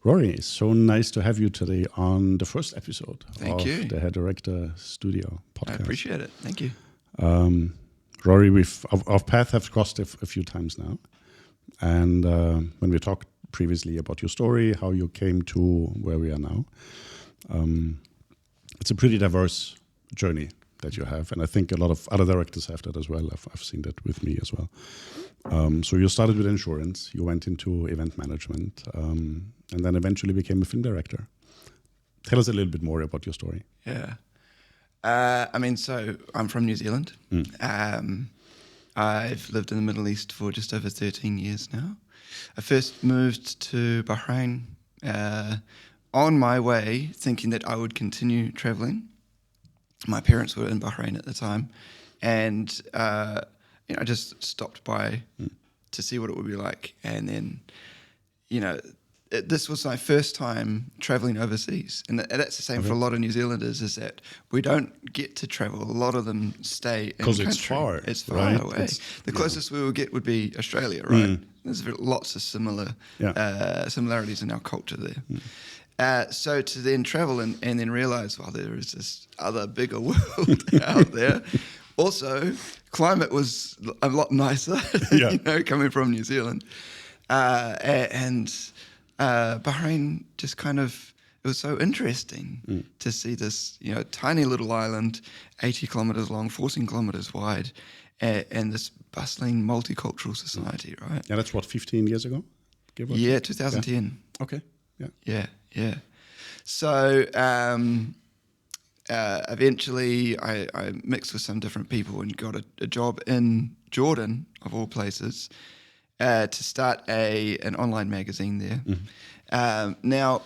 Rory, it's so nice to have you today on the first episode Thank of you. the Herr Director Studio podcast. I appreciate it. Thank you. Rory, our paths have crossed a few times now. And when we talked previously about your story, how you came to where we are now, it's a pretty diverse journey that you have. And I think a lot of other directors have that as well. I've seen that with me as well. So you started with insurance, you went into event management, and then eventually became a film director. Tell us a little bit more about your story. Yeah. So I'm from New Zealand. I've lived in the Middle East for just over 13 years now. I first moved to Bahrain on my way, thinking that I would continue traveling. My parents were in Bahrain at the time, and I just stopped by to see what it would be like. And then, this was my first time traveling overseas. And that's the same for a lot of New Zealanders, is that we don't get to travel. A lot of them stay in country. Because it's far right? away. The closest we will get would be Australia, right? There's lots of similarities in our culture there. So to then travel and then realize, there is this other bigger world out there. Also, climate was a lot nicer, coming from New Zealand. And Bahrain just it was so interesting to see this, tiny little island, 80 kilometers long, 14 kilometers wide, and this bustling multicultural society, right? Yeah, that's 15 years ago? 2010. Yeah. Okay, yeah. Yeah. So eventually I mixed with some different people and got a job in Jordan, of all places, to start an online magazine there. Now,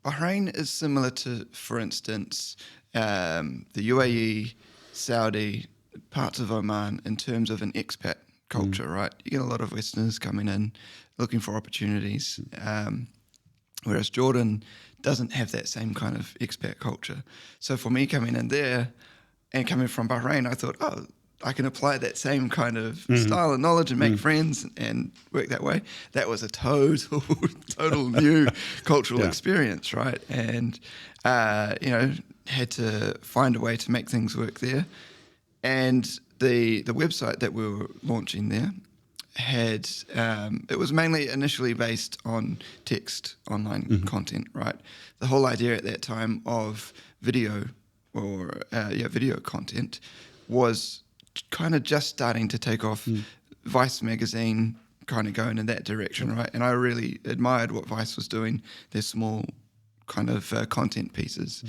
Bahrain is similar to, for instance, the UAE, Saudi, parts of Oman in terms of an expat culture, right? You get a lot of Westerners coming in looking for opportunities, whereas Jordan doesn't have that same kind of expat culture. So for me coming in there and coming from Bahrain, I thought, I can apply that same kind of style and knowledge and make friends and work that way. That was a total new cultural experience, right? And, had to find a way to make things work there. And the website that we were launching there had, it was mainly initially based on text online content, right? The whole idea at that time of video or video content was kind of just starting to take off. Vice magazine kind of going in that direction, right? And I really admired what Vice was doing, their small kind of content pieces.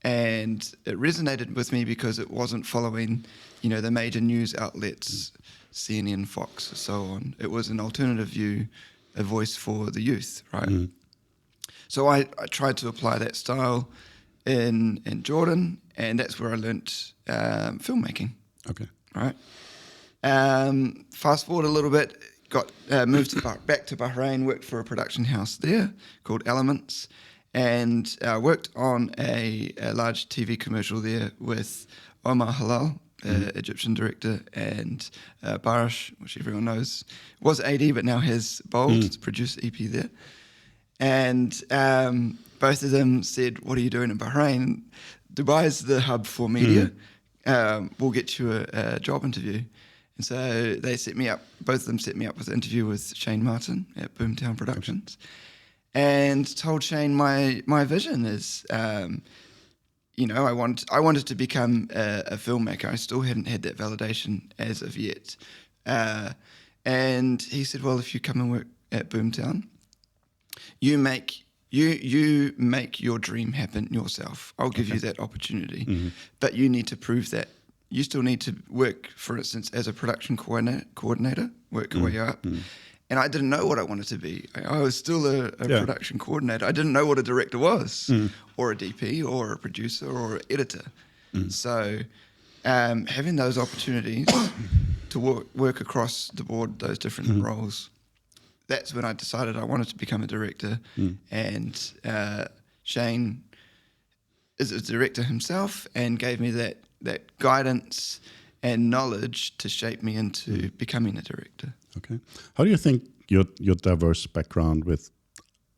And it resonated with me because it wasn't following, the major news outlets, CNN, Fox, and so on. It was an alternative view, a voice for the youth, right? So I tried to apply that style in Jordan, and that's where I learnt filmmaking. Okay. Right. Fast forward a little bit, got moved back to Bahrain, worked for a production house there called Elements, and worked on a large TV commercial there with Omar Halal, Egyptian director, and Barash, which everyone knows, was AD but now has Bold, to produce EP there. And both of them said, "What are you doing in Bahrain? Dubai's the hub for media. We'll get you a job interview." And so they set me up, both of them set me up with an interview with Shane Martin at Boomtown Productions, and told Shane my vision is, I wanted to become a filmmaker. I still hadn't had that validation as of yet. And he said, "Well, if you come and work at Boomtown, you make your dream happen yourself. I'll give you that opportunity. But you need to prove that. You still need to work, for instance, as a production coordinator, work your way up." And I didn't know what I wanted to be. I was still a production coordinator. I didn't know what a director was, or a DP, or a producer, or an editor. So having those opportunities to work across the board, those different roles, that's when I decided I wanted to become a director. And Shane is a director himself and gave me that guidance and knowledge to shape me into becoming a director. Okay. How do you think your diverse background with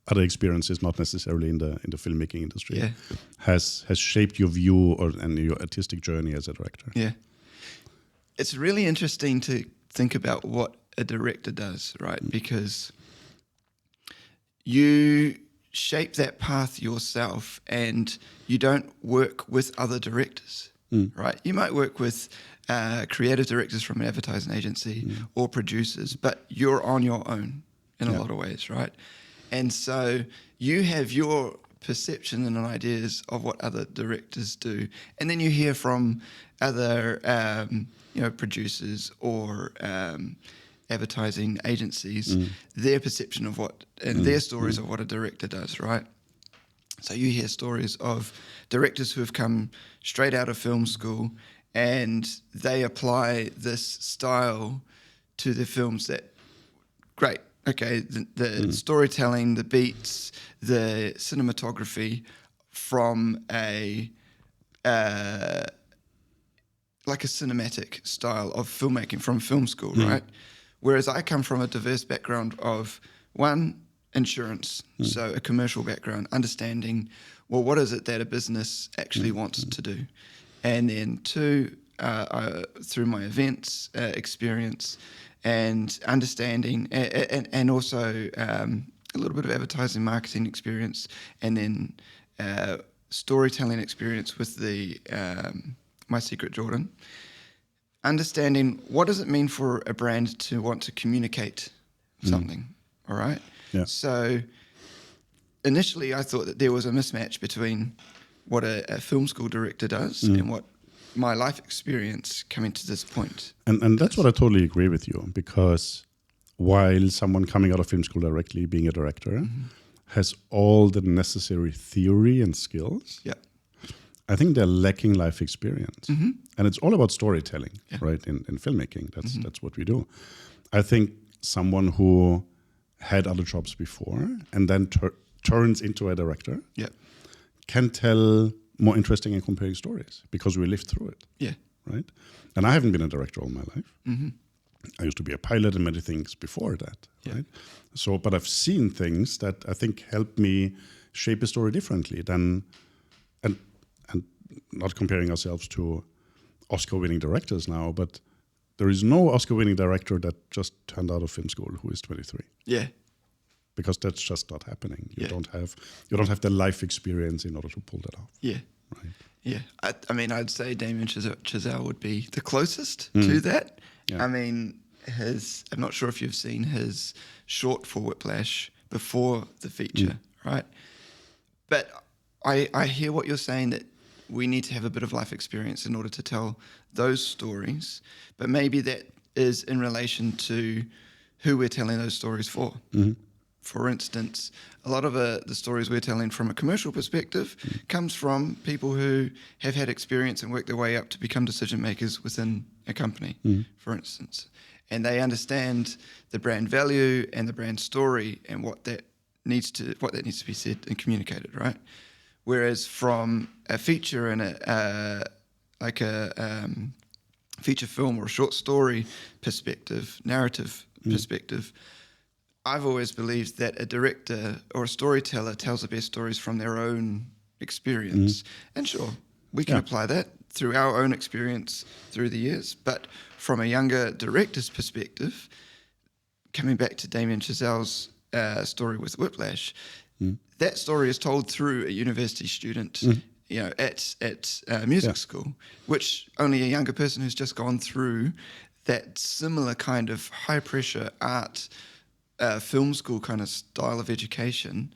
other experiences, not necessarily in the filmmaking industry, Yeah. has shaped your view and your artistic journey as a director? Yeah. It's really interesting to think about what a director does, right? Because you shape that path yourself and you don't work with other directors, right? You might work with creative directors from an advertising agency or producers, but you're on your own in a lot of ways, right? And so you have your perception and ideas of what other directors do, and then you hear from other producers or advertising agencies their perception of what and their stories of what a director does, right? So you hear stories of directors who have come straight out of film school and they apply this style to their films. That great. Okay, the storytelling, the beats, the cinematography from a like a cinematic style of filmmaking from film school, right? Whereas I come from a diverse background of one, insurance, so a commercial background, understanding, well, what is it that a business actually wants to do? And then two, through my events experience and understanding and also a little bit of advertising marketing experience and then storytelling experience with the My Secret Jordan. Understanding what does it mean for a brand to want to communicate something, all right? Yeah. So initially I thought that there was a mismatch between what a film school director does and what my life experience coming to this point. And that's what I totally agree with you, because while someone coming out of film school directly being a director has all the necessary theory and skills, Yeah. I think they're lacking life experience. And it's all about storytelling, right? In filmmaking, that's what we do. I think someone who had other jobs before and then turns into a director can tell more interesting and compelling stories because we lived through it. Yeah. Right? And I haven't been a director all my life. I used to be a pilot and many things before that. Right? So, but I've seen things that I think help me shape a story differently than, and not comparing ourselves to Oscar-winning directors now, but there is no Oscar-winning director that just turned out of film school who is 23. Yeah. Because that's just not happening. You don't have the life experience in order to pull that off. Yeah. Right. Yeah. I mean, I'd say Damien Chazelle would be the closest to that. Yeah. I mean, I'm not sure if you've seen his short for Whiplash before the feature, right? But I hear what you're saying, that we need to have a bit of life experience in order to tell those stories. But maybe that is in relation to who we're telling those stories for. For instance, a lot of the stories we're telling from a commercial perspective comes from people who have had experience and worked their way up to become decision makers within a company, for instance. And they understand the brand value and the brand story and what that needs to be said and communicated, right? Whereas from a feature and a feature film or a short story perspective, narrative perspective, I've always believed that a director or a storyteller tells the best stories from their own experience. And sure, we can apply that through our own experience through the years. But from a younger director's perspective, coming back to Damien Chazelle's story with Whiplash, that story is told through a university student, at music school, which only a younger person who's just gone through that similar kind of high pressure art film school kind of style of education,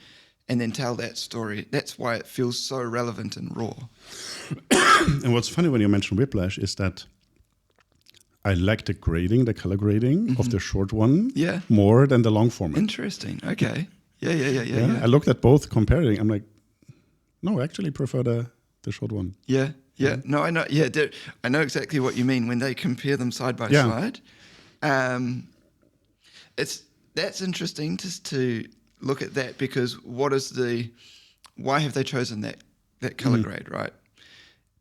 and then tell that story. That's why it feels so relevant and raw. And what's funny when you mention Whiplash is that I like the color grading of the short one more than the long format. Interesting. Okay. Yeah. I looked at both comparing. I'm like, no, I actually prefer the short one. Yeah. No, I know. Yeah, I know exactly what you mean when they compare them side by side. That's interesting to look at that, because why have they chosen that color grade, right?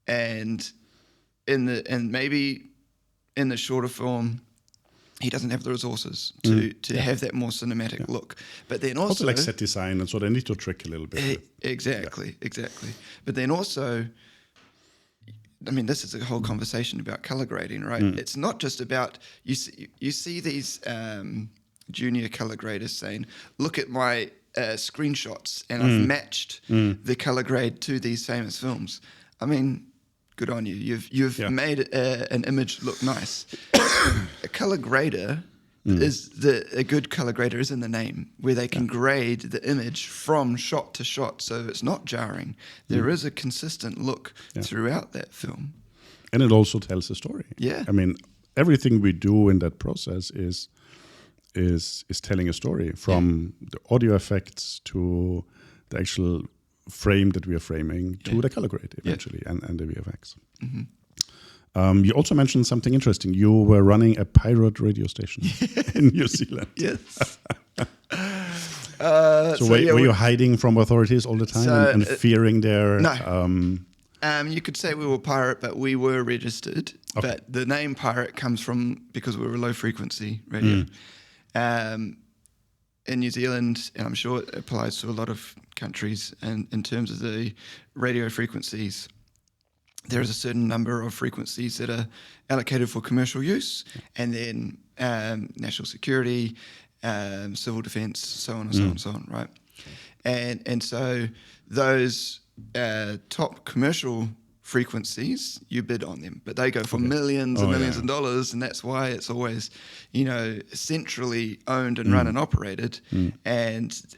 And maybe in the shorter form, he doesn't have the resources to have that more cinematic look. But then also like set design, and so they need to trick a little bit. Exactly. But then also, I mean, this is a whole conversation about color grading, right? It's not just about you see these junior color graders saying, "Look at my screenshots, and I've matched the color grade to these famous films." I mean, good on you. You've made an image look nice. A color grader a good color grader is in the name, where they can grade the image from shot to shot, so it's not jarring. There is a consistent look throughout that film, and it also tells a story. Yeah, I mean, everything we do in that process is telling a story, from the audio effects to the actual frame that we are framing to the color grade eventually and the VFX. You also mentioned something interesting. You were running a pirate radio station in New Zealand. Yes. Were you hiding from authorities all the time and fearing their... No. You could say we were pirate, but we were registered. Okay. But the name pirate comes from because we were low frequency radio. In New Zealand, and I'm sure it applies to a lot of countries, and in terms of the radio frequencies, there is a certain number of frequencies that are allocated for commercial use, and then national security, civil defence, so on and so on and so on, right? And so those top commercial frequencies, you bid on them, but they go for millions and millions of dollars, and that's why it's always, centrally owned and run and operated, and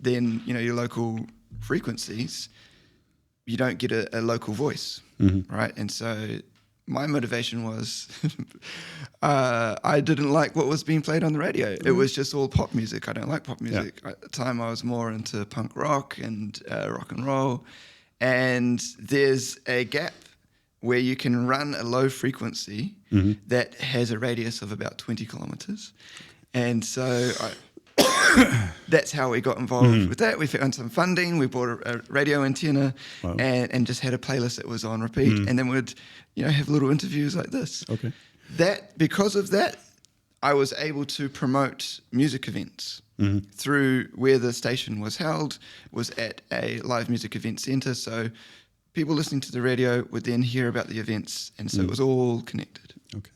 then your local frequencies, you don't get a local voice, right? And so my motivation was I didn't like what was being played on the radio. It was just all pop music. I don't like pop music. At the time, I was more into punk rock and rock and roll. And there's a gap where you can run a low frequency that has a radius of about 20 kilometers. And so that's how we got involved with that. We found some funding. We bought a radio antenna and just had a playlist that was on repeat. And then we'd, have little interviews like this. Okay. Because of that, I was able to promote music events through where the station was held, was at a live music event centre. So people listening to the radio would then hear about the events. And so it was all connected. Okay.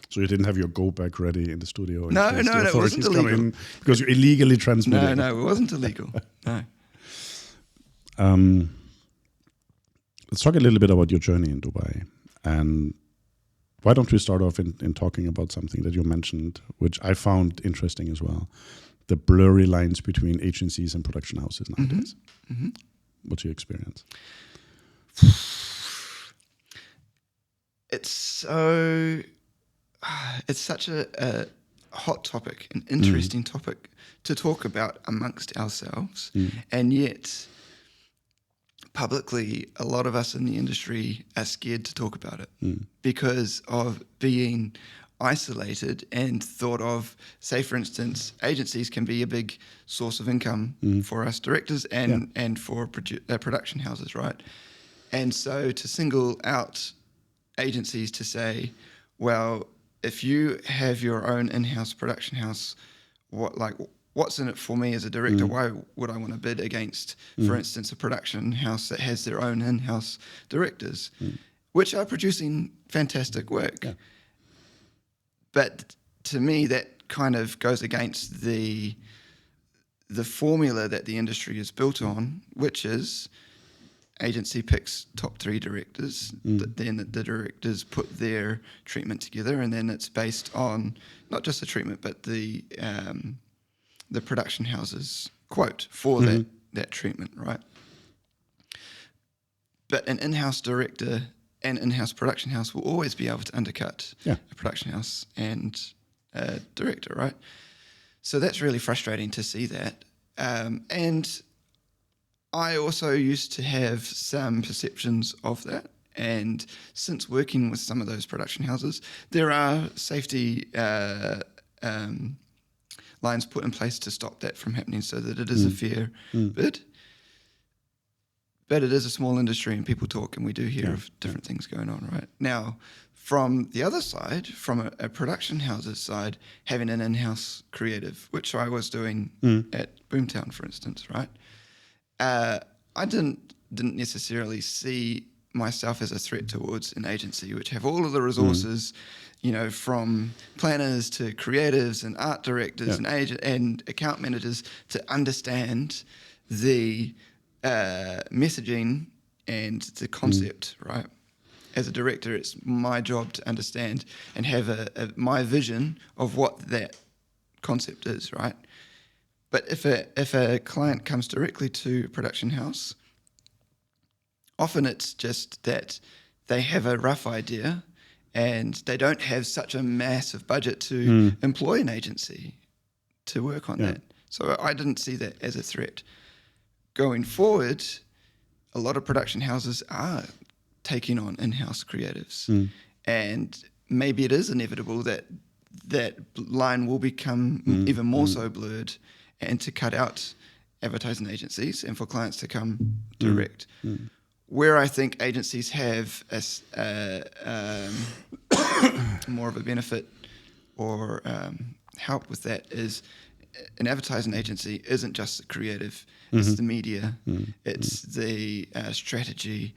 So you didn't have your go bag ready in the studio? No, it wasn't illegal. Because you illegally transmitted. No, it wasn't illegal. No. Let's talk a little bit about your journey in Dubai. And why don't we start off in talking about something that you mentioned, which I found interesting as well, the blurry lines between agencies and production houses nowadays. What's your experience? It's such a hot topic, an interesting topic to talk about amongst ourselves, and yet publicly a lot of us in the industry are scared to talk about it because of being isolated and thought of, say for instance, agencies can be a big source of income for us directors and for production houses, right? And so to single out agencies to say, well, if you have your own in-house production house, what's in it for me as a director? Why would I want to bid against, for instance, a production house that has their own in-house directors, which are producing fantastic work? Yeah. But to me, that kind of goes against the formula that the industry is built on, which is agency picks top 3 directors, then the directors put their treatment together, and then it's based on not just the treatment, but the production house's quote for that treatment, right? But an in-house director and in-house production house will always be able to undercut a production house and a director, right? So that's really frustrating to see that. And I also used to have some perceptions of that. And since working with some of those production houses, there are safety lines put in place to stop that from happening so that it is a fair bid. But it is a small industry and people talk, and we do hear of different things going on, right? Now, from the other side, from a production house's side, having an in-house creative, which I was doing at Boomtown, for instance, right? I didn't necessarily see myself as a threat towards an agency which have all of the resources, you know, from planners to creatives and art directors and account managers to understand the messaging and the concept, right? As a director, it's my job to understand and have my vision of what that concept is, right? But if a client comes directly to a production house, often it's just that they have a rough idea and they don't have such a massive budget to employ an agency to work on that. So I didn't see that as a threat. Going forward, a lot of production houses are taking on in-house creatives. And maybe it is inevitable that that line will become even more so blurred, and to cut out advertising agencies and for clients to come direct. Where I think agencies have more of a benefit or help with that is an advertising agency isn't just the creative, it's the media, it's the strategy,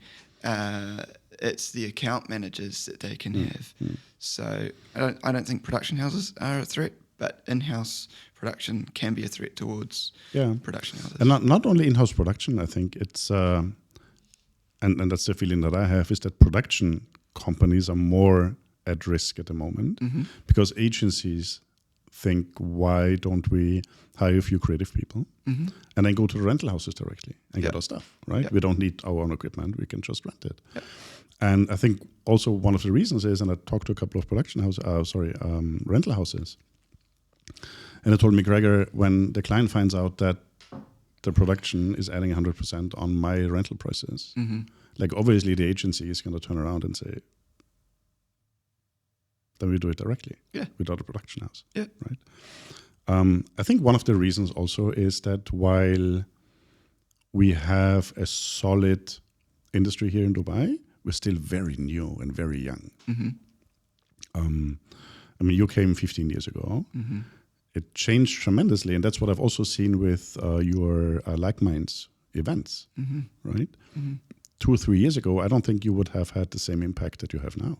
it's the account managers that they can have. So I don't think production houses are a threat, but in-house production can be a threat towards production houses. And not only in-house production, I think it's, and that's the feeling that I have, is that production companies are more at risk at the moment because agencies think, why don't we hire a few creative people and then go to the rental houses directly and get our stuff, right? We don't need our own equipment, we can just rent it. And I think also one of the reasons is, and I talked to a couple of rental houses, and I told McGregor, when the client finds out that the production is adding 100% on my rental prices, like obviously the agency is going to turn around and say, then we do it directly without a production house, right? I think one of the reasons also is that while we have a solid industry here in Dubai, we're still very new and very young. I mean, you came 15 years ago. It changed tremendously, and that's what I've also seen with your Like Minds events, right? 2 or 3 years ago, I don't think you would have had the same impact that you have now.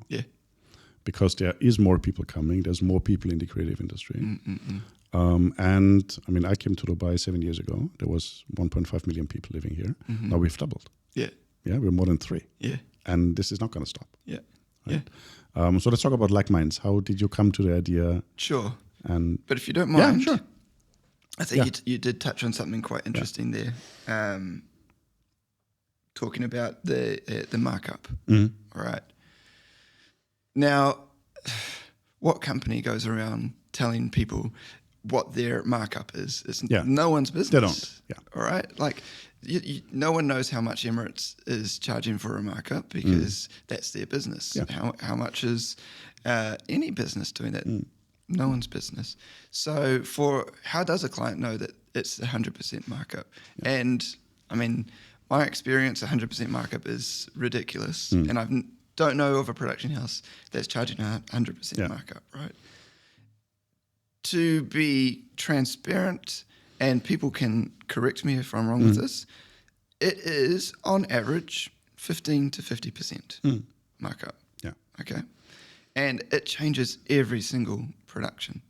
Because there is more people coming, there's more people in the creative industry. And I mean, I came to Dubai 7 years ago. There was 1.5 million people living here. Now we've doubled. We're more than 3. And this is not going to stop. Right? So let's talk about Like Minds. How did you come to the idea? Sure. And but if you don't mind, sure. I think you did touch on something quite interesting there. Talking about the markup. All right. Now, what company goes around telling people what their markup is? It's no one's business. They don't. All right. Like, no one knows how much Emirates is charging for a markup because that's their business. How much is any business doing that? No one's business. So how does a client know that it's 100% markup? And I mean, my experience, 100% markup is ridiculous. And I don't know of a production house that's charging 100% markup, right? To be transparent, and people can correct me if I'm wrong with this, it is on average 15 to 50% markup. Okay. And it changes every single production.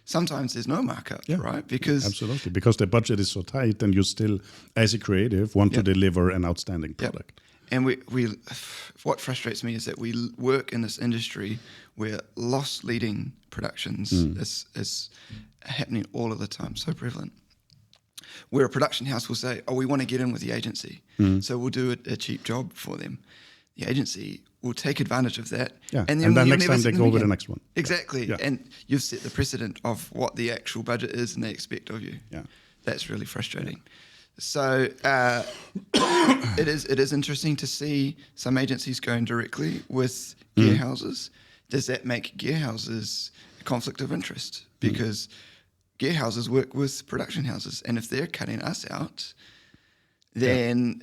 Sometimes there's no markup, right? Because absolutely, because the budget is so tight, and you still, as a creative, want to deliver an outstanding product. And we what frustrates me is that we work in this industry where loss-leading productions is happening all of the time, so prevalent. Where a production house will say, we want to get in with the agency, so we'll do a cheap job for them. The agency will take advantage of that. And then next time they go with the next one. Exactly. And you've set the precedent of what the actual budget is and they expect of you. That's really frustrating. So it is interesting to see some agencies going directly with gear houses. Does that make gear houses a conflict of interest? Because gear houses work with production houses, and if they're cutting us out, then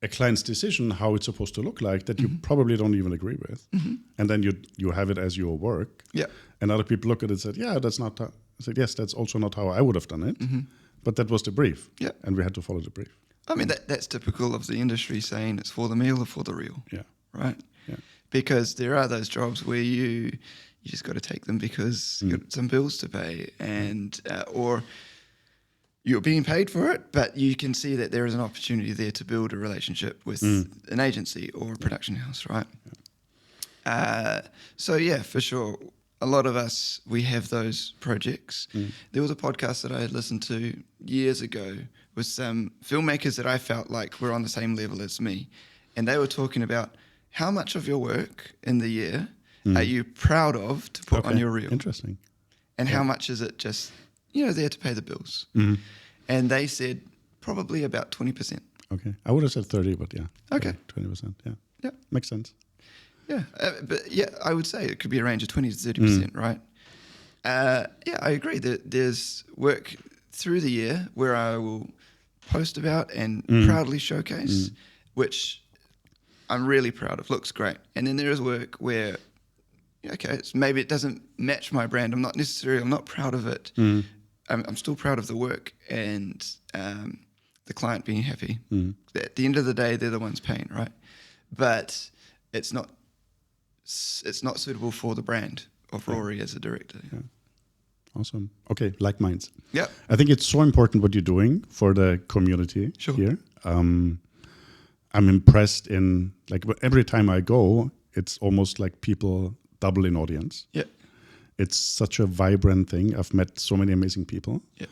a client's decision how it's supposed to look like that you probably don't even agree with, and then you have it as your work. Yeah. And other people look at it and said, yeah, that's not. I said, yes, that's also not how I would have done it, but that was the brief. Yeah. And we had to follow the brief. I mean, that's typical of the industry saying it's for the meal or for the real. Yeah. Right? Yeah. Because there are those jobs where you just got to take them because you've got some bills to pay, and or you're being paid for it, but you can see that there is an opportunity there to build a relationship with an agency or a production house, right? So yeah, for sure. A lot of us, we have those projects. There was a podcast that I had listened to years ago with some filmmakers that I felt like were on the same level as me. And they were talking about how much of your work in the year are you proud of to put on your reel? Interesting. And how much is it just, there to pay the bills? And they said probably about 20%. Okay. I would have said 30, but yeah. Okay. 20%, yeah. Yeah. Makes sense. Yeah, but yeah, I would say it could be a range of 20 to 30%, right? Yeah, I agree that there's work through the year where I will post about and proudly showcase, which I'm really proud of, looks great. And then there is work where, maybe it doesn't match my brand. I'm not proud of it. I'm still proud of the work and the client being happy. At the end of the day, they're the ones paying, right? But it's not suitable for the brand of Rory as a director. Yeah. Awesome. Okay, like minds. Yeah. I think it's so important what you're doing for the community here. I'm impressed in, like, every time I go, it's almost like people double in audience. Yeah. It's such a vibrant thing. I've met so many amazing people. Yeah.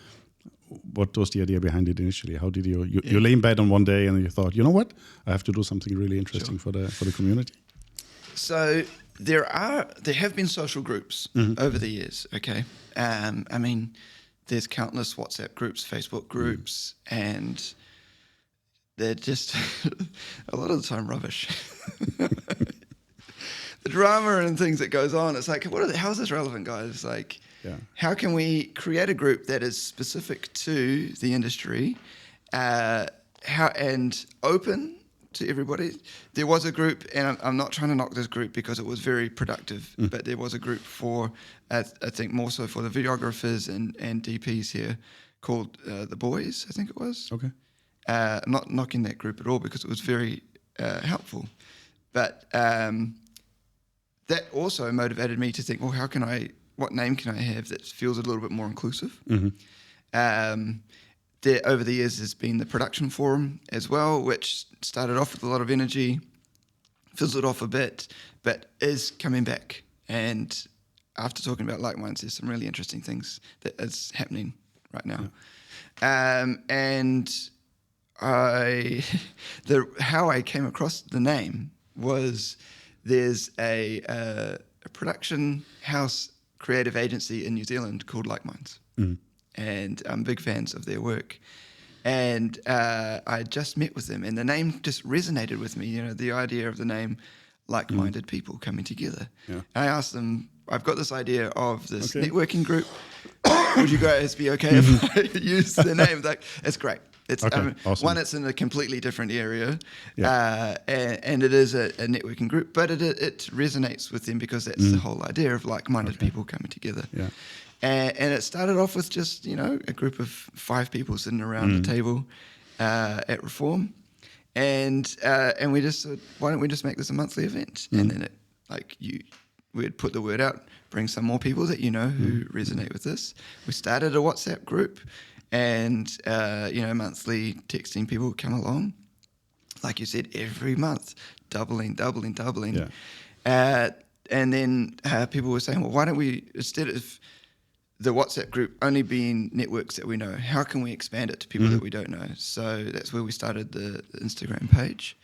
What was the idea behind it initially? How did you lay in bed on one day and you thought, you know what? I have to do something really interesting for the community. So there have been social groups over the years, okay? I mean, there's countless WhatsApp groups, Facebook groups, and they're just a lot of the time rubbish. The drama and things that goes on, it's like, how is this relevant, guys? Like, how can we create a group that is specific to the industry and open to everybody? There was a group, and I'm not trying to knock this group because it was very productive, but there was a group for, I think more so for the videographers and DPs here called The Boys, I think it was. Okay. I'm not knocking that group at all because it was very helpful. But that also motivated me to think, well, what name can I have that feels a little bit more inclusive? There, over the years, there's been the production forum as well, which started off with a lot of energy, fizzled off a bit, but is coming back. And after talking about Like Minds, there's some really interesting things that is happening right now. And how I came across the name was there's a production house creative agency in New Zealand called Like Minds. And I'm big fans of their work. And I just met with them, and the name just resonated with me, the idea of the name like-minded people coming together. Yeah. And I asked them, I've got this idea of this networking group. Would you guys be okay if I use the name? Like, it's great. It's awesome. One, it's in a completely different area, and it is a networking group, but it resonates with them because that's the whole idea of like-minded people coming together. Yeah. And it started off with just, a group of 5 people sitting around a table at Reform. And we just said, why don't we just make this a monthly event? And then we'd put the word out, bring some more people that who resonate with this. We started a WhatsApp group and, monthly texting people would come along. Like you said, every month, doubling. Yeah. And then people were saying, well, why don't we, instead of the WhatsApp group only being networks that we know, how can we expand it to people that we don't know? So that's where we started the Instagram page.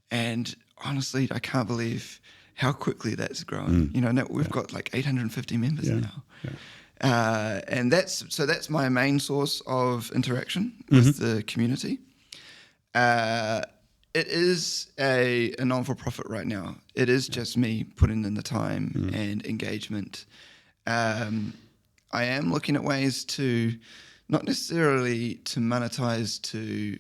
And honestly, I can't believe how quickly that's grown. Now we've got like 850 members now. Yeah. And that's my main source of interaction with the community. It is a non-for-profit right now. It is just me putting in the time and engagement. I am looking at ways to, not necessarily to monetize to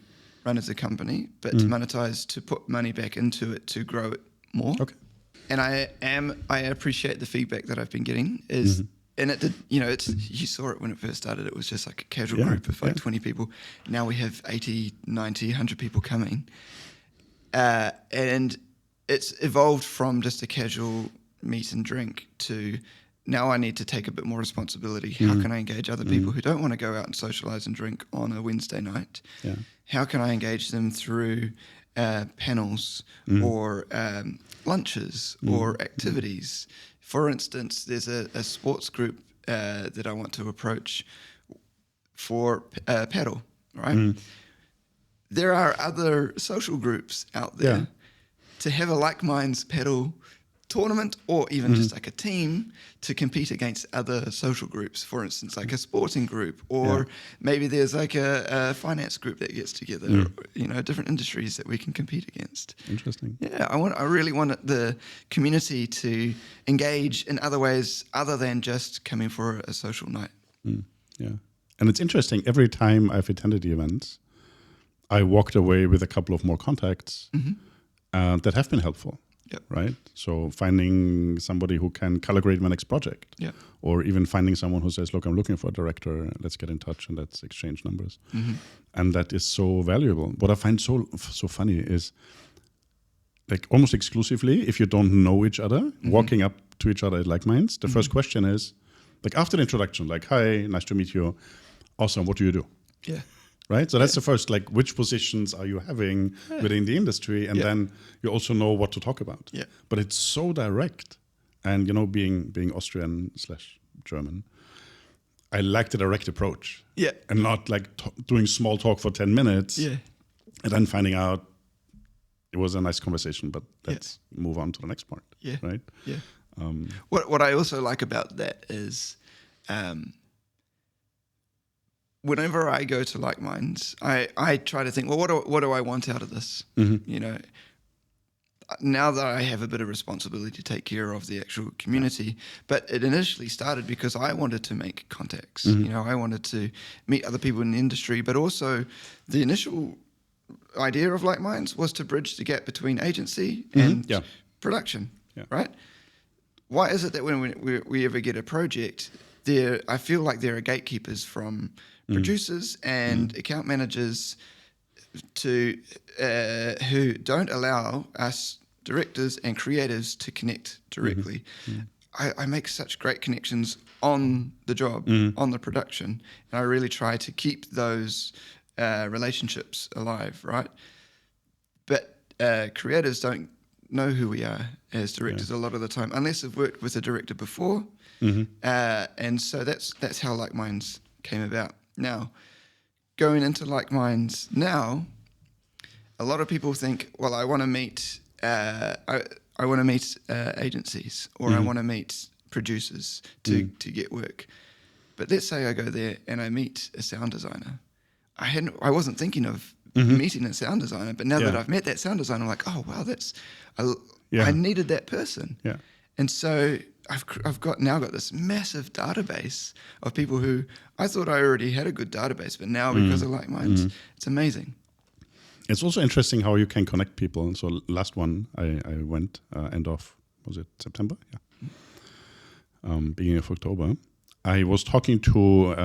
run as a company, but to monetize, to put money back into it, to grow it more. Okay. And I appreciate the feedback that I've been getting is, and it did, you saw it when it first started. It was just like a casual group of like 20 people. Now we have 80, 90, 100 people coming. And it's evolved from just a casual meet and drink to now I need to take a bit more responsibility. How can I engage other people who don't want to go out and socialize and drink on a Wednesday night? Yeah. How can I engage them through panels or lunches or activities? For instance, there's a sports group that I want to approach for paddle, right? There are other social groups out there to have a like minds paddle tournament or even just like a team to compete against other social groups, for instance, like a sporting group, or maybe there's like a finance group that gets together, different industries that we can compete against. Interesting. Yeah, I really want the community to engage in other ways other than just coming for a social night. Yeah. And it's interesting, every time I've attended the events, I walked away with a couple of more contacts that have been helpful. Yep. Right. So finding somebody who can color grade my next project, or even finding someone who says, "Look, I'm looking for a director. Let's get in touch and let's exchange numbers." And that is so valuable. What I find so funny is, like almost exclusively, if you don't know each other, walking up to each other at like minds, the first question is, like after the introduction, like, "Hi, nice to meet you. Awesome. What do you do?" Yeah. Right? So that's the first, like, which positions are you having within the industry? And then you also know what to talk about. Yeah. But it's so direct. And, being Austrian/German, I like the direct approach. Yeah. And not like doing small talk for 10 minutes. Yeah. And then finding out it was a nice conversation, but let's move on to the next part. Yeah. Right? Yeah. What I also like about that is, whenever I go to Like Minds, I try to think, well, what do I want out of this? Now that I have a bit of responsibility to take care of the actual community, but it initially started because I wanted to make contacts. I wanted to meet other people in the industry, but also the initial idea of Like Minds was to bridge the gap between agency and production, right? Why is it that when we ever get a project, I feel like there are gatekeepers from producers and account managers who don't allow us directors and creatives to connect directly. I make such great connections on the job, on the production, and I really try to keep those relationships alive, right? But creatives don't know who we are as directors a lot of the time, unless they've worked with a director before. And so that's how Like Minds came about. Now, going into Like Minds now, a lot of people think, well, I want to meet agencies, or I want to meet producers to get work. But let's say I go there and I meet a sound designer. I wasn't thinking of meeting a sound designer, but now that I've met that sound designer, I'm like, oh wow, I needed that person. Yeah. And so I've got this massive database of people who I thought I already had a good database, but now because of Like Minds, it's amazing. It's also interesting how you can connect people. And so last one I went end of, was it September? Yeah. Beginning of October. I was talking to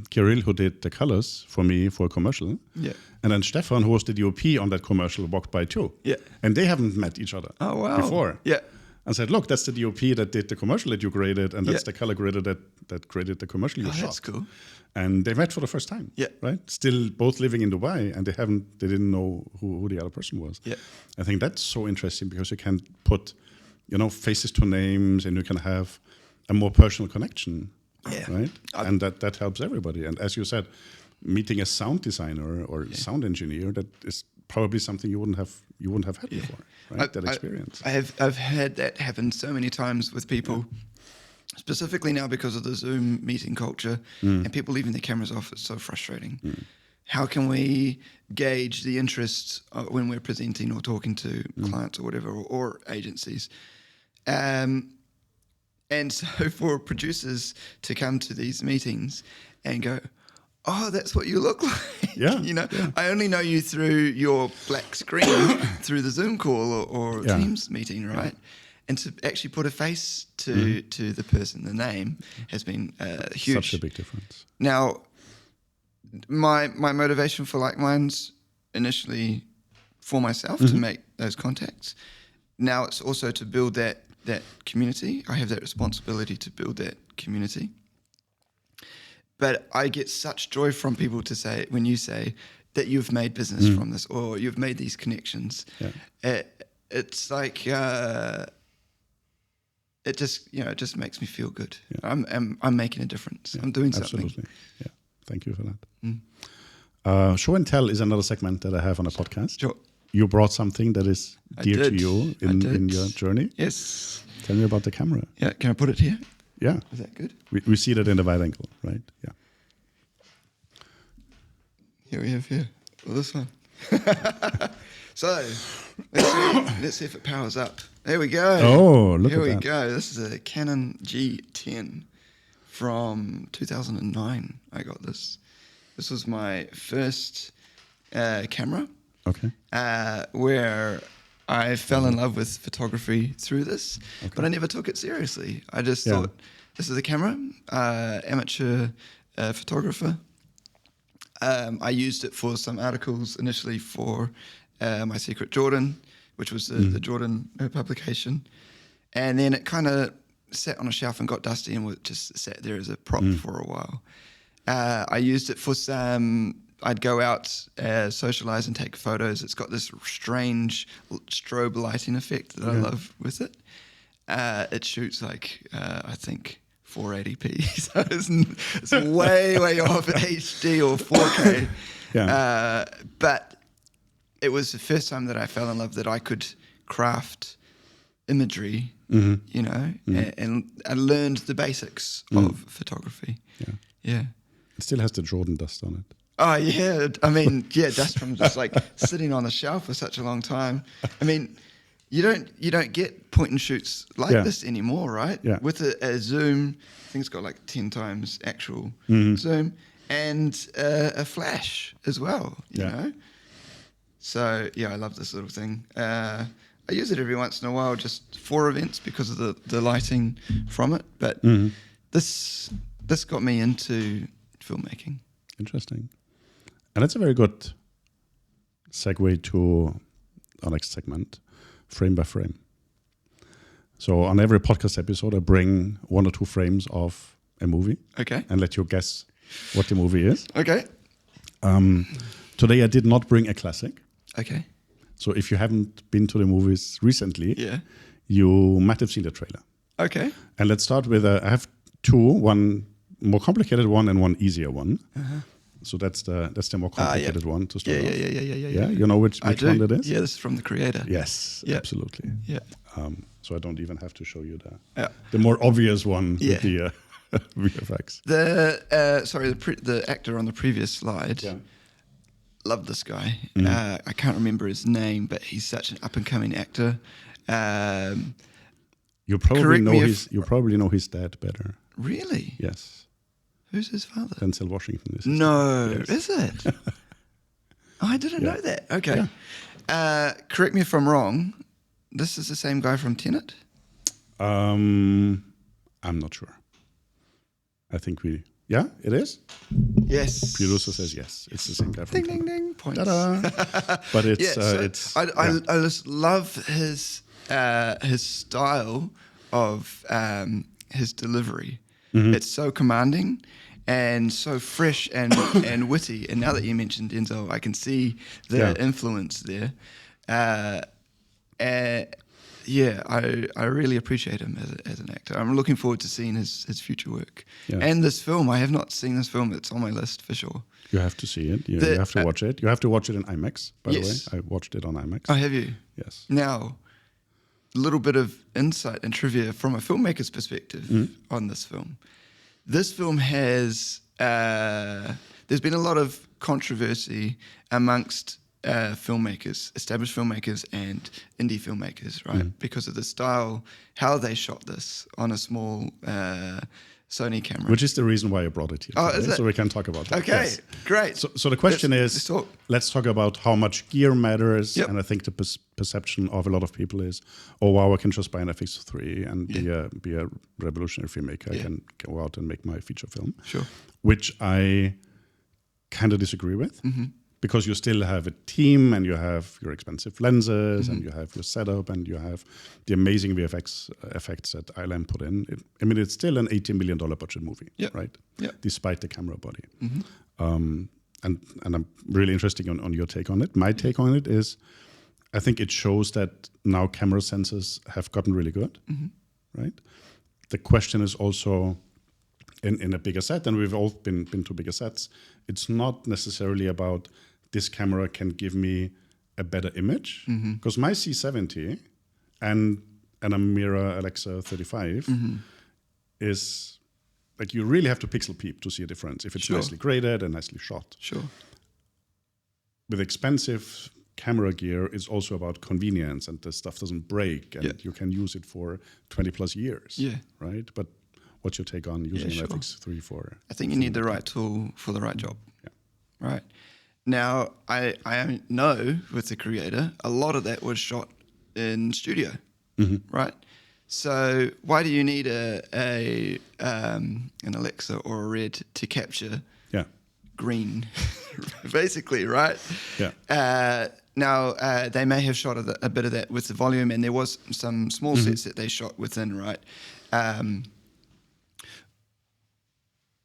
Kirill, who did the colors for me for a commercial. Yeah. And then Stefan, who was the DOP on that commercial, walked by too. Yeah. And they haven't met each other before. Yeah. And said, look, that's the DOP that did the commercial that you graded, and that's the color grader that graded the commercial you shot. That's cool. And they met for the first time. Yeah. Right? Still both living in Dubai, and they didn't know who the other person was. Yeah. I think that's so interesting because you can put, faces to names, and you can have a more personal connection. Yeah. Right? And that helps everybody. And as you said, meeting a sound designer or sound engineer, that is probably something you wouldn't have had before, right? That experience. I've had that happen so many times with people, specifically now because of the Zoom meeting culture and people leaving their cameras off. It's so frustrating. How can we gauge the interests when we're presenting or talking to clients or whatever, or agencies? And so for producers to come to these meetings and go, oh, that's what you look like. Yeah, You know, yeah. I only know you through your black screen, through the Zoom call or Yeah. Teams meeting, right? And to actually put a face to the person, the name, has been huge. Such a big difference. Now, my motivation for Like Minds initially for myself to make those contacts. Now it's also to build that community. I have that responsibility to build that community. But I get such joy from people to say, when you say that you've made business from this or you've made these connections, it's like it just makes me feel good. Yeah. I'm making a difference. I'm doing something. Absolutely. Yeah. Thank you for that. Show and tell is another segment that I have on a podcast. Sure. You brought something that is dear to you in your journey. Yes. Tell me about the camera. Yeah. Can I put it here? Yeah. Is that good? We see that in the wide angle, right? Yeah. Here we have this one. So let's see if it powers up. There we go. Oh, look Here at we that. go. This is a Canon G10 from 2009. I got this. This was my first camera. Okay. Where I fell in love with photography through this, but I never took it seriously. I just thought, this is a camera, amateur photographer. I used it for some articles initially for My Secret Jordan, which was the Jordan publication. And then it kind of sat on a shelf and got dusty and just sat there as a prop for a while. I used it for some... I'd go out, socialize and take photos. It's got this strange strobe lighting effect that I love with it. It shoots like, I think, 480p. So it's way off HD or 4K. But it was the first time that I fell in love that I could craft imagery, you know, and I learned the basics of photography. Yeah. It still has the Jordan dust on it. Oh yeah, I mean, dust from just like sitting on the shelf for such a long time. I mean, you don't get point and shoots like this anymore, right? Yeah. With a zoom, I think it's got like 10 times actual zoom and a flash as well. You know. So I love this little thing. I use it every once in a while just for events because of the lighting from it. But this got me into filmmaking. Interesting. And that's a very good segue to our next segment, frame by frame. So on every podcast episode, I bring 1 or 2 frames of a movie. Okay. And let you guess what the movie is. Okay. Today I did not bring a classic. Okay. So if you haven't been to the movies recently, you might have seen the trailer. Okay. And let's start with, I have 2, one more complicated one and one easier one. So that's the more complicated one to start off. Yeah. You know which one that is? Yeah, this is from the creator. Yes, absolutely. Yeah. So I don't even have to show you the more obvious one with the VFX. The actor on the previous slide. Yeah. Love this guy. I can't remember his name, but he's such an up and coming actor. You probably know his dad better. Really? Yes. Who's his father? Denzel Washington is his dad. Yes. Is it? I didn't know that. Okay. Correct me if I'm wrong. This is the same guy from Tenet? I'm not sure. I think it is? Yes. Producer says yes. It's the same guy from Tenet. Ding, ding, ding. Points. But it's... I just love his style of his delivery. It's so commanding and so fresh and witty. And now that you mentioned Denzel, I can see the influence there. I really appreciate him as an actor. I'm looking forward to seeing his future work. Yeah. And this film, I have not seen this film. It's on my list for sure. You have to see it. You have to watch it. You have to watch it in IMAX, by the way. I watched it on IMAX. Oh, have you? Yes. Now, a little bit of insight and trivia from a filmmaker's perspective on this film. This film has... there's been a lot of controversy amongst filmmakers, established filmmakers and indie filmmakers, right? Because of the style, how they shot this on a small Sony camera. Which is the reason why I brought it here today, is it? so we can talk about that. Okay, Yes. great. So the question is, let's talk about how much gear matters, and I think the perception of a lot of people is, oh wow, I can just buy an FX3 and be a revolutionary filmmaker. I can go out and make my feature film. Sure. Which I kind of disagree with. Because you still have a team and you have your expensive lenses and you have your setup and you have the amazing VFX effects that ILM put in. It's still an $80 million budget movie, right? Despite the camera body. And I'm really interested on your take on it. My take on it is, I think it shows that now camera sensors have gotten really good, right? The question is also, in a bigger set, and we've all been to bigger sets, it's not necessarily about this camera can give me a better image, because my C70 and a Mira Alexa 35 is like, you really have to pixel peep to see a difference if it's nicely graded and nicely shot. Sure. With expensive camera gear, it's also about convenience and the stuff doesn't break and you can use it for 20 plus years, right? But what's your take on using an FX3 for? I think you need the right tool for the right job. Right. Now, I know with the Creator, a lot of that was shot in studio, right? So why do you need an Alexa or a Red to capture green, basically, right? Now, they may have shot a bit of that with the volume, and there was some small sets that they shot within, right?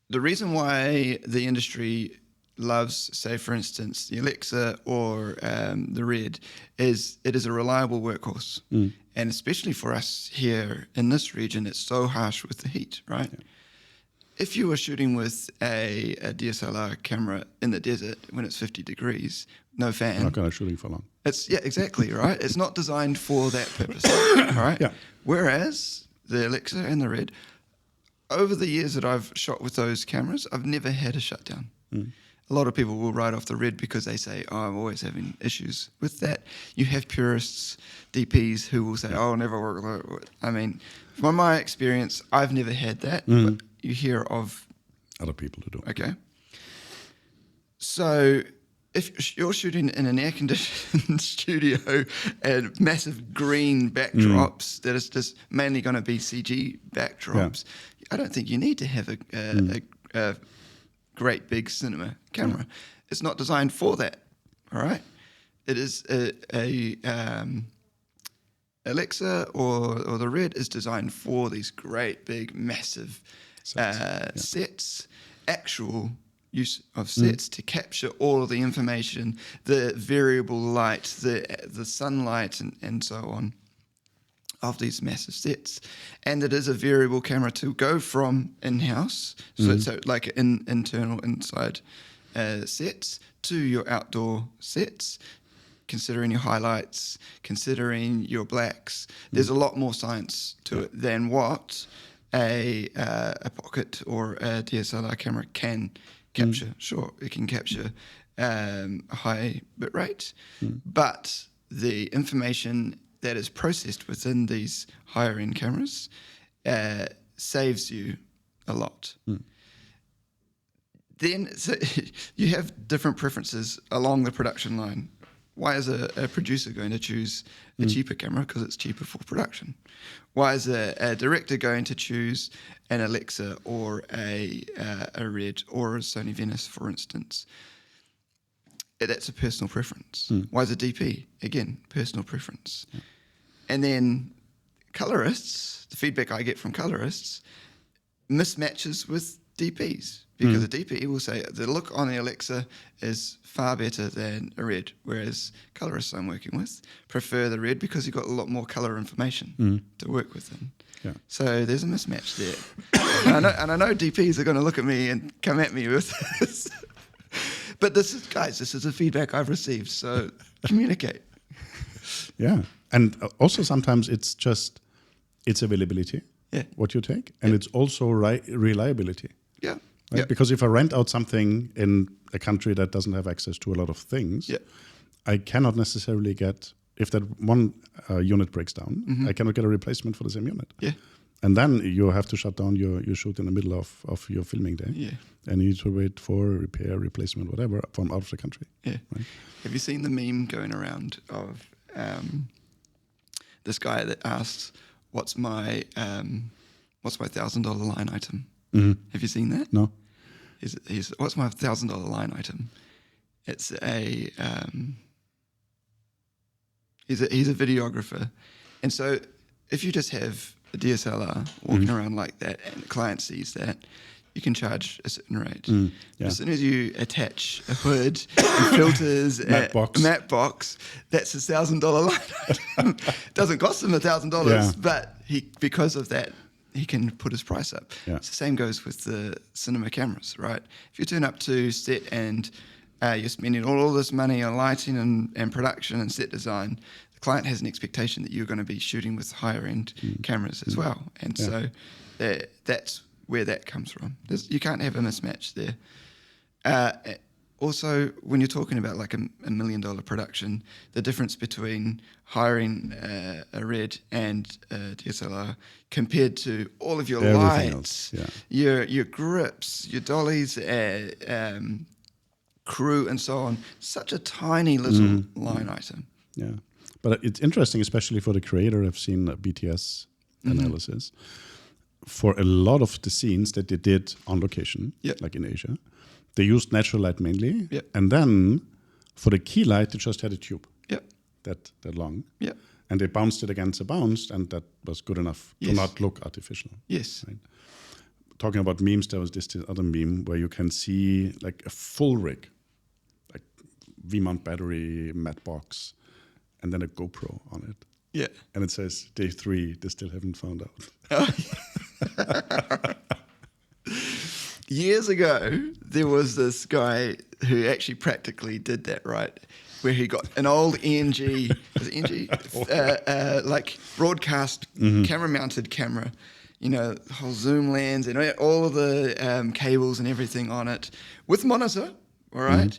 The reason why the industry loves, say, for instance, the Alexa or the Red is it is a reliable workhorse. And especially for us here in this region, it's so harsh with the heat, right? If you were shooting with a DSLR camera in the desert when it's 50 degrees, no fan. I'm not going to shooting for long. It's exactly, right? It's not designed for that purpose, right? Whereas the Alexa and the Red, over the years that I've shot with those cameras, I've never had a shutdown. A lot of people will write off the Red because they say, oh, I'm always having issues with that. You have purists, DPs, who will say, oh, I'll never work with it. I mean, from my experience, I've never had that, but you hear of other people who do. Okay. So if you're shooting in an air-conditioned studio and massive green backdrops that is just mainly going to be CG backdrops, I don't think you need to have a great big cinema camera. It's not designed for that, all right? It is a Alexa or the Red is designed for these great big massive sets, actual use of sets to capture all of the information, the variable light, the sunlight and so on of these massive sets. And it is a variable camera to go from in-house, so like internal inside sets, to your outdoor sets, considering your highlights, considering your blacks. There's a lot more science to it than what a pocket or a DSLR camera can capture. Sure, it can capture a high bit rate, but the information that is processed within these higher end cameras saves you a lot. Then so you have different preferences along the production line. Why is a producer going to choose a cheaper camera? Because it's cheaper for production. Why is a director going to choose an Alexa or a Red or a Sony Venice, for instance? That's a personal preference. Why is a DP? Again, personal preference. And then colorists, the feedback I get from colorists, mismatches with DPs. Because a DP will say the look on the Alexa is far better than a Red, whereas colorists I'm working with prefer the Red because you've got a lot more color information to work with. So there's a mismatch there. and I know DPs are going to look at me and come at me with this. But this is the feedback I've received, so communicate. Yeah. And also sometimes it's availability, what you take, and it's also reliability. Yeah. Right? Because if I rent out something in a country that doesn't have access to a lot of things, I cannot necessarily get, if that one unit breaks down, I cannot get a replacement for the same unit. And then you have to shut down your shoot in the middle of your filming day. Yeah. And you need to wait for repair, replacement, whatever, from out of the country. Yeah. Right? Have you seen the meme going around of this guy that asks, what's my $1,000 line item? Mm-hmm. Have you seen that? No. He's what's my $1,000 line item? It's a he's a videographer, and so if you just have a DSLR walking around like that, and the client sees that, you can charge a certain rate. Yeah. As soon as you attach a hood and filters, matte box, that's $1,000 line item. Doesn't cost him $1,000, but because of that, he can put his price up. Yeah. It's the same goes with the cinema cameras, right? If you turn up to set and you're spending all this money on lighting and production and set design, the client has an expectation that you're going to be shooting with higher end cameras as well. And so that's where that comes from. You can't have a mismatch there. Also, when you're talking about like $1 million production, the difference between hiring a RED and a DSLR compared to all of your lights, your grips, your dollies, crew, and so on, such a tiny little line item. Yeah, but it's interesting, especially for the creator. I've seen a BTS analysis for a lot of the scenes that they did on location, like in Asia. They used natural light mainly, and then for the key light, they just had a tube that long, and they bounced it against a bounce, and that was good enough to not look artificial. Yes. Right? Talking about memes, there was this other meme where you can see like a full rig, like V-mount battery, matte box, and then a GoPro on it. Yeah. And it says, day 3, they still haven't found out. Years ago, there was this guy who actually practically did that, right? Where he got an old ENG, was it ENG? Like broadcast camera-mounted camera, you know, the whole zoom lens and all of the cables and everything on it with monitor, all right?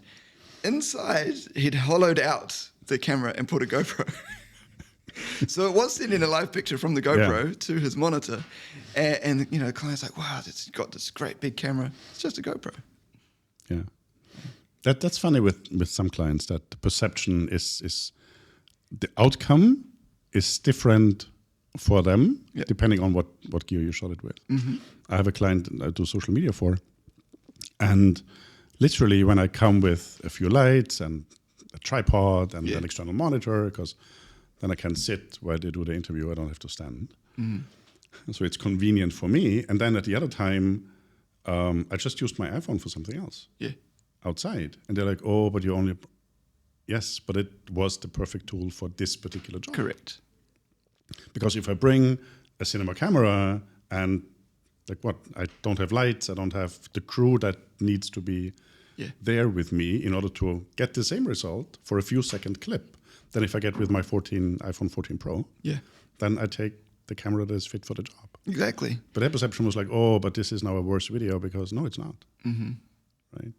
Inside, he'd hollowed out the camera and put a GoPro. So it was sending a live picture from the GoPro to his monitor, and you know, the client's like, "Wow, it's got this great big camera. It's just a GoPro." Yeah, that's funny with some clients, that the perception is the outcome is different for them depending on what gear you shot it with. I have a client I do social media for, and literally when I come with a few lights and a tripod and an external monitor, because then I can sit while they do the interview. I don't have to stand. So it's convenient for me. And then at the other time, I just used my iPhone for something else outside. And they're like, oh, but you only... Yes, but it was the perfect tool for this particular job. Correct. Because if I bring a cinema camera and like what? I don't have lights. I don't have the crew that needs to be there with me in order to get the same result for a few second clip. Then if I get with my iPhone 14 Pro, then I take the camera that is fit for the job. Exactly. But their perception was like, oh, but this is now a worse video, because no, it's not. Right?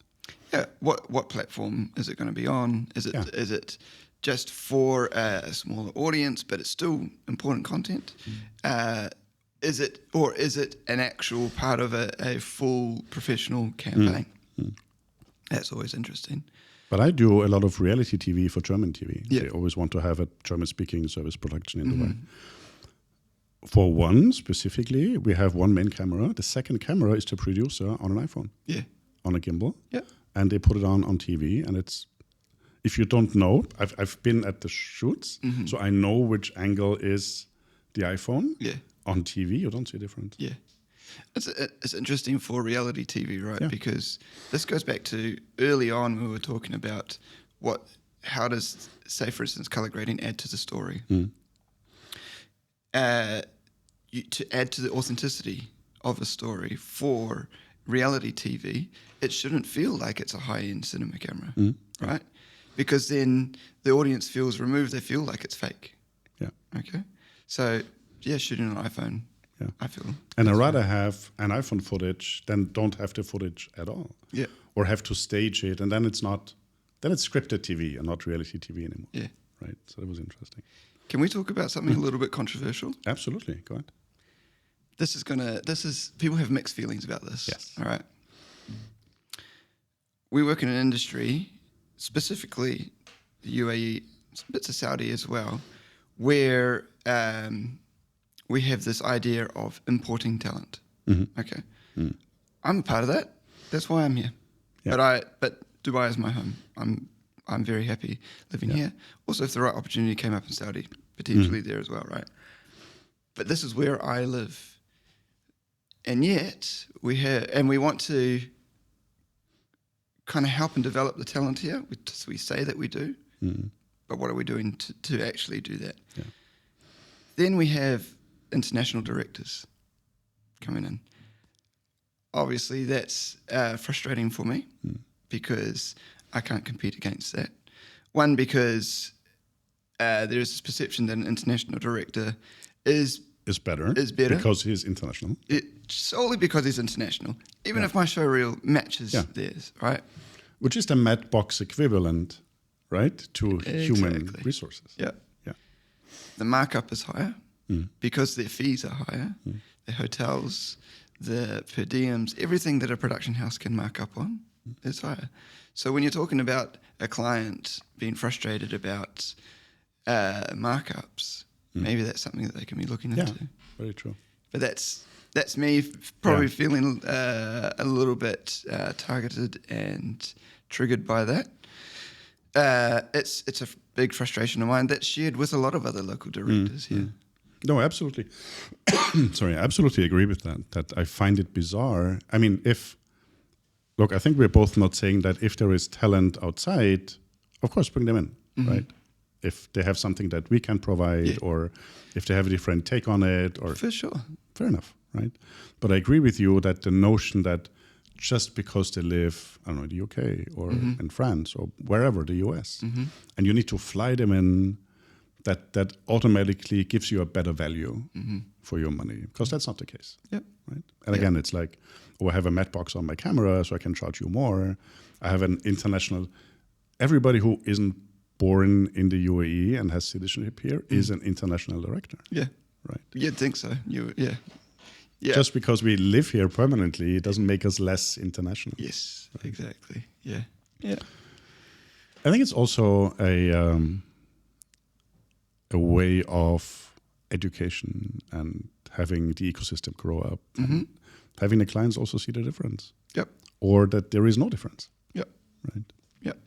Yeah. What platform is it going to be on? Is it just for a smaller audience, but it's still important content? Is it an actual part of a full professional campaign? That's always interesting. But I do a lot of reality TV for German TV. Yeah. They always want to have a German-speaking service production in Dubai. For one specifically, we have one main camera. The second camera is the producer on an iPhone, on a gimbal, and they put it on TV. And it's, if you don't know, I've been at the shoots, so I know which angle is the iPhone. On TV, you don't see a difference. It's interesting for reality TV, right? Because this goes back to early on when we were talking about how does, say, for instance, color grading add to the story? To add to the authenticity of a story for reality TV, it shouldn't feel like it's a high-end cinema camera, right? Because then the audience feels removed. They feel like it's fake. Okay. So, shooting on an iPhone, I feel. And I'd rather have an iPhone footage than don't have the footage at all. Or have to stage it, and then it's scripted TV and not reality TV anymore. Right? So that was interesting. Can we talk about something a little bit controversial? Absolutely. Go ahead. people have mixed feelings about this. Yes. All right. We work in an industry, specifically the UAE, bits of Saudi as well, where we have this idea of importing talent. Mm-hmm. Okay. I'm a part of that. That's why I'm here. Yeah. But Dubai is my home. I'm very happy living here. Also, if the right opportunity came up in Saudi, potentially there as well, right? But this is where I live. And yet we want to kind of help and develop the talent here. We say that we do, but what are we doing to actually do that? Yeah. Then we have international directors coming in. Obviously, that's frustrating for me because I can't compete against that. One, because there is this perception that an international director is better because he's international. Solely because he's international. Even if my show reel matches theirs, right? Which is the Mad Box equivalent, right, to human resources. Yeah. The markup is higher because their fees are higher. The hotels, the per diems, everything that a production house can mark up on is higher. So when you're talking about a client being frustrated about markups, maybe that's something that they can be looking into. Yeah, very true. But that's me probably feeling a little bit targeted and triggered by that. It's a big frustration of mine that's shared with a lot of other local directors here. No, absolutely. Sorry, I absolutely agree with that. That I find it bizarre. I mean, I think we're both not saying that if there is talent outside, of course, bring them in, right? If they have something that we can provide, or if they have a different take on it, or for sure, fair enough, right? But I agree with you that the notion that just because they live, I don't know, in the UK or in France or wherever, the US, and you need to fly them in, that automatically gives you a better value for your money, because that's not the case. Yep. Right. And again, it's like, I have a matte box on my camera, so I can charge you more. I have an international. Everybody who isn't born in the UAE and has citizenship here is an international director. Yeah. Right. You'd think so. Yeah. Just because we live here permanently, it doesn't make us less international. Yes. Right. Exactly. Yeah. Yeah. I think it's also a way of education and having the ecosystem grow up. And having the clients also see the difference. Yep. Or that there is no difference. Yep. Right. Yep.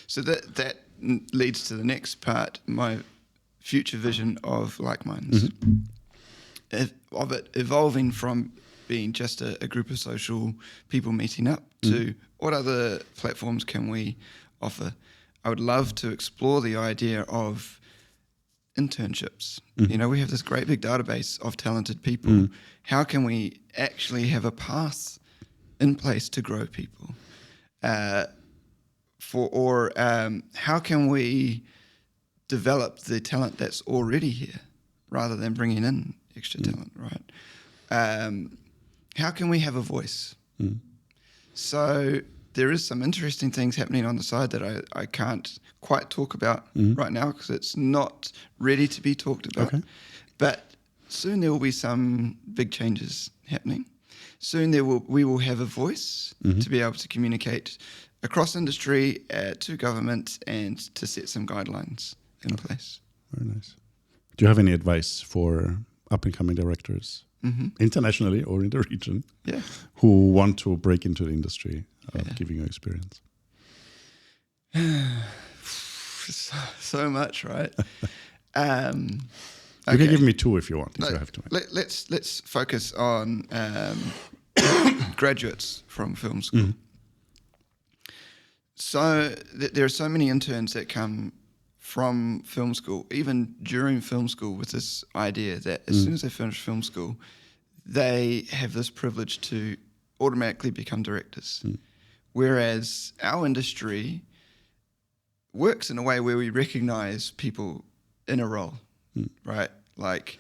So that leads to the next part, my future vision of Like Minds. Of it evolving from being just a group of social people meeting up to what other platforms can we offer. I would love to explore the idea of internships. You know, we have this great big database of talented people. How can we actually have a path in place to grow people? How can we develop the talent that's already here rather than bringing in extra talent, right? How can we have a voice? So there is some interesting things happening on the side that I can't quite talk about right now because it's not ready to be talked about. Okay. But soon there will be some big changes happening. Soon we will have a voice to be able to communicate across industry, to government, and to set some guidelines in place. Very nice. Do you have any advice for up-and-coming directors, internationally or in the region, who want to break into the industry, giving you experience? So much, right? You can give me two if you want. If you have to. Let's focus on graduates from film school. So there are so many interns that come from film school, even during film school, with this idea that as soon as they finish film school, they have this privilege to automatically become directors. Whereas our industry works in a way where we recognize people in a role, right? Like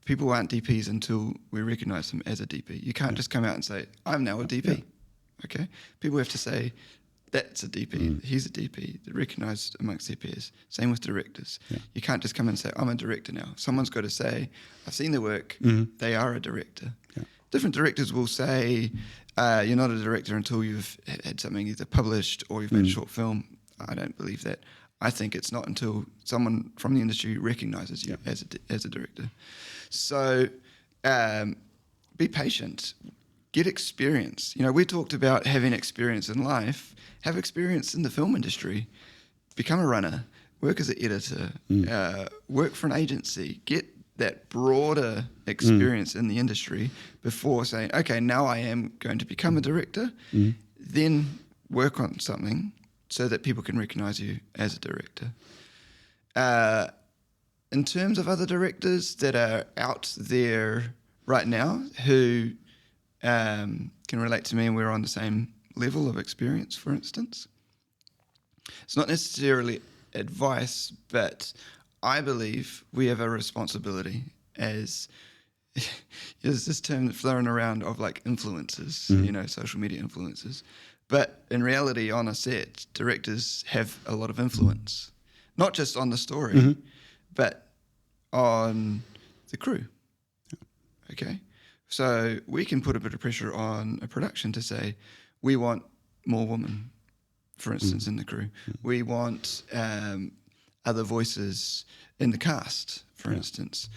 people aren't DPs until we recognize them as a DP. You can't just come out and say, I'm now a DP. Okay, people have to say, That's a DP. He's a DP. They're recognised amongst their peers. Same with directors. Yeah. You can't just come and say, I'm a director now. Someone's got to say, I've seen the work. They are a director. Yeah. Different directors will say, you're not a director until you've had something either published or you've made a short film. I don't believe that. I think it's not until someone from the industry recognises you as a director. So be patient. Get experience. We talked about having experience in life. Have experience in the film industry. Become a runner. Work as an editor. Work for an agency. Get that broader experience in the industry before saying, okay, now I am going to become a director. Then work on something so that people can recognise you as a director. In terms of other directors that are out there right now who can relate to me and we're on the same level of experience, for instance, it's not necessarily advice, but I believe we have a responsibility as there's this term flowing around of like influencers, social media influencers. But in reality, on a set, directors have a lot of influence, not just on the story, but on the crew. Okay? So we can put a bit of pressure on a production to say, we want more women, for instance, in the crew. We want other voices in the cast, for instance.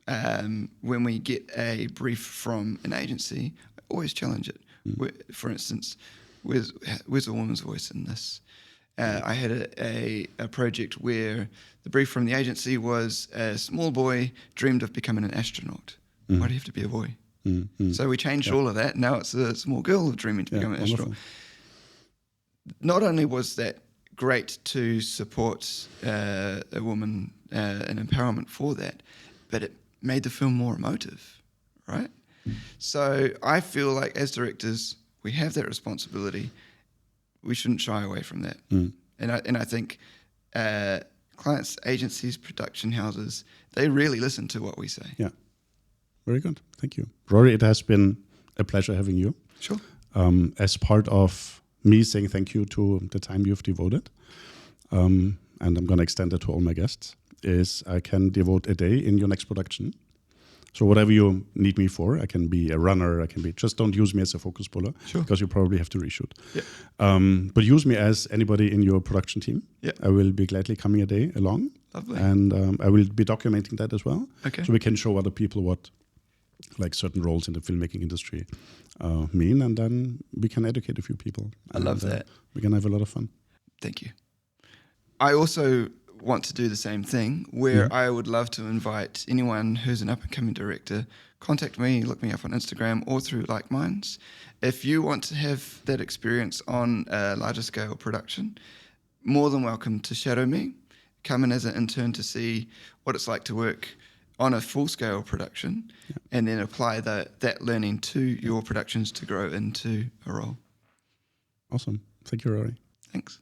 When we get a brief from an agency, I always challenge it. For instance, where's a woman's voice in this? I had a project where the brief from the agency was a small boy dreamed of becoming an astronaut. Why do you have to be a boy? So we changed all of that. Now it's a small girl dreaming to become an astronaut. Not only was that great to support a woman and empowerment for that, but it made the film more emotive, right? So I feel like as directors, we have that responsibility. We shouldn't shy away from that. And I think clients, agencies, production houses, they really listen to what we say. Yeah. Very good. Thank you. Rory, it has been a pleasure having you. Sure. As part of me saying thank you to the time you've devoted, and I'm going to extend it to all my guests, is I can devote a day in your next production. So whatever you need me for, I can be a runner, I can be, just don't use me as a focus puller, because you probably have to reshoot. Yeah. But use me as anybody in your production team. Yeah. I will be gladly coming a day along. Lovely. And I will be documenting that as well. Okay. So we can show other people what like certain roles in the filmmaking industry mean, and then we can educate a few people. I love that. We can have a lot of fun. Thank you. I also want to do the same thing, where I would love to invite anyone who's an up-and-coming director, contact me, look me up on Instagram or through Like Minds. If you want to have that experience on a larger scale production, more than welcome to shadow me. Come in as an intern to see what it's like to work on a full-scale production, and then apply that learning to your productions to grow into a role. Awesome. Thank you, Rory. Thanks.